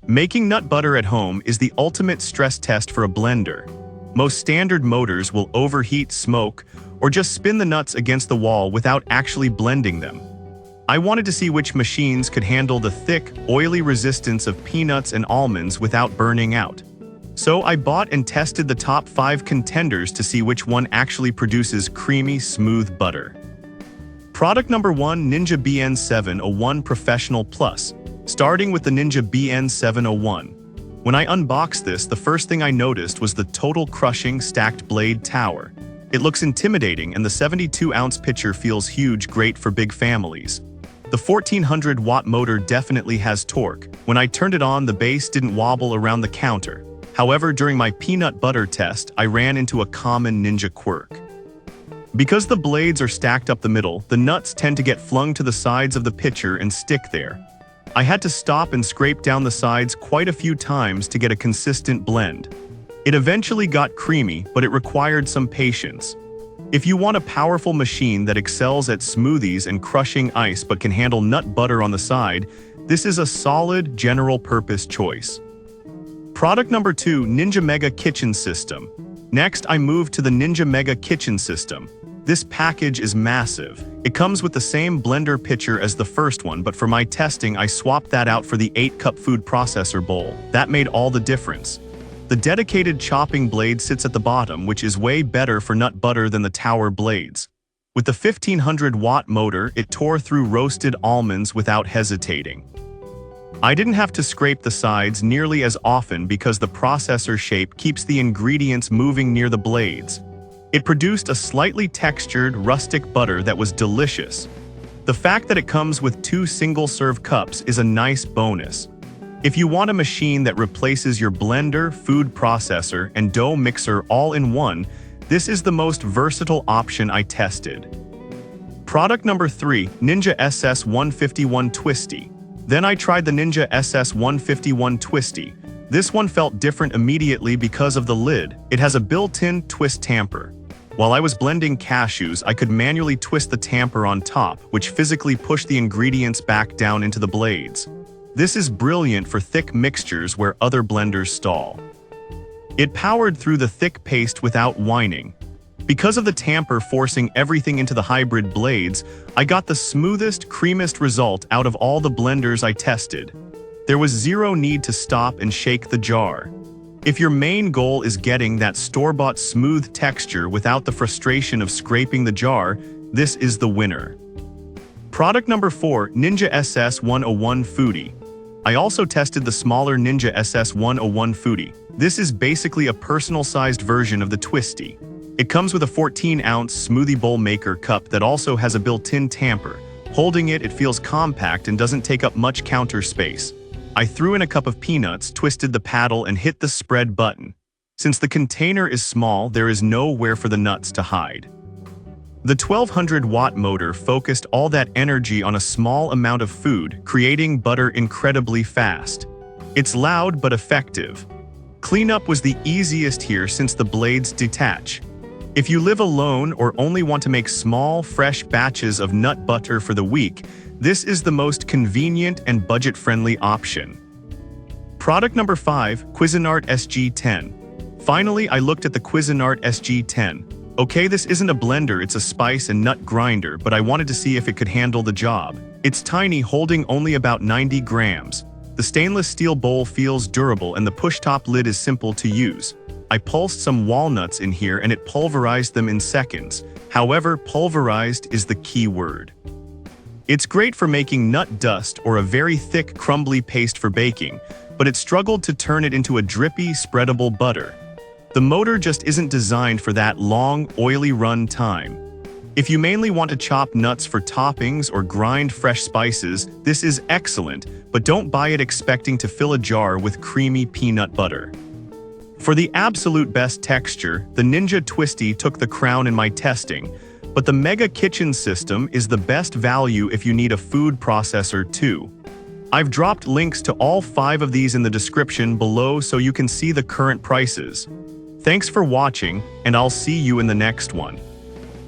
Making nut butter at home is the ultimate stress test for a blender. Most standard motors will overheat, smoke, or just spin the nuts against the wall without actually blending them. I wanted to see which machines could handle the thick, oily resistance of peanuts and almonds without burning out. So I bought and tested the top 5 contenders to see which one actually produces creamy, smooth butter. Product number 1, Ninja BN701 Professional Plus. Starting with the Ninja BN701. When I unboxed this, the first thing I noticed was the total crushing stacked blade tower. It looks intimidating, and the 72-ounce pitcher feels huge, great for big families. The 1400-watt motor definitely has torque. When I turned it on, the base didn't wobble around the counter. However, during my peanut butter test, I ran into a common Ninja quirk. Because the blades are stacked up the middle, the nuts tend to get flung to the sides of the pitcher and stick there. I had to stop and scrape down the sides quite a few times to get a consistent blend. It eventually got creamy, but it required some patience. If you want a powerful machine that excels at smoothies and crushing ice but can handle nut butter on the side, this is a solid, general-purpose choice. Product number 2, Ninja Mega Kitchen System. Next, I moved to the Ninja Mega Kitchen System. This package is massive. It comes with the same blender pitcher as the first one, but for my testing, I swapped that out for the 8-cup food processor bowl. That made all the difference. The dedicated chopping blade sits at the bottom, which is way better for nut butter than the tower blades. With the 1500-watt motor, it tore through roasted almonds without hesitating. I didn't have to scrape the sides nearly as often because the processor shape keeps the ingredients moving near the blades. It produced a slightly textured, rustic butter that was delicious. The fact that it comes with 2 single-serve cups is a nice bonus. If you want a machine that replaces your blender, food processor, and dough mixer all in one, this is the most versatile option I tested. Product number 3, Ninja SS151 Twisty. Then I tried the Ninja SS151 Twisty. This one felt different immediately because of the lid. It has a built-in twist tamper. While I was blending cashews, I could manually twist the tamper on top, which physically pushed the ingredients back down into the blades. This is brilliant for thick mixtures where other blenders stall. It powered through the thick paste without whining. Because of the tamper forcing everything into the hybrid blades, I got the smoothest, creamiest result out of all the blenders I tested. There was zero need to stop and shake the jar. If your main goal is getting that store-bought smooth texture without the frustration of scraping the jar, this is the winner. Product number 4, Ninja SS101 Foodie. I also tested the smaller Ninja SS101 Foodie. This is basically a personal-sized version of the Twisty. It comes with a 14-ounce smoothie bowl maker cup that also has a built-in tamper. Holding it, it feels compact and doesn't take up much counter space. I threw in a cup of peanuts, twisted the paddle, and hit the spread button. Since the container is small, there is nowhere for the nuts to hide. The 1200-watt motor focused all that energy on a small amount of food, creating butter incredibly fast. It's loud but effective. Cleanup was the easiest here since the blades detach. If you live alone or only want to make small, fresh batches of nut butter for the week, this is the most convenient and budget-friendly option. Product number 5, Cuisinart SG10. Finally, I looked at the Cuisinart SG10. Okay, this isn't a blender, it's a spice and nut grinder, but I wanted to see if it could handle the job. It's tiny, holding only about 90 grams. The stainless steel bowl feels durable and the push-top lid is simple to use. I pulsed some walnuts in here and it pulverized them in seconds. However, pulverized is the key word. It's great for making nut dust or a very thick, crumbly paste for baking, but it struggled to turn it into a drippy, spreadable butter. The motor just isn't designed for that long, oily run time. If you mainly want to chop nuts for toppings or grind fresh spices, this is excellent, but don't buy it expecting to fill a jar with creamy peanut butter. For the absolute best texture, the Ninja Twisty took the crown in my testing, but the Mega Kitchen System is the best value if you need a food processor too. I've dropped links to all 5 of these in the description below so you can see the current prices. Thanks for watching, and I'll see you in the next one.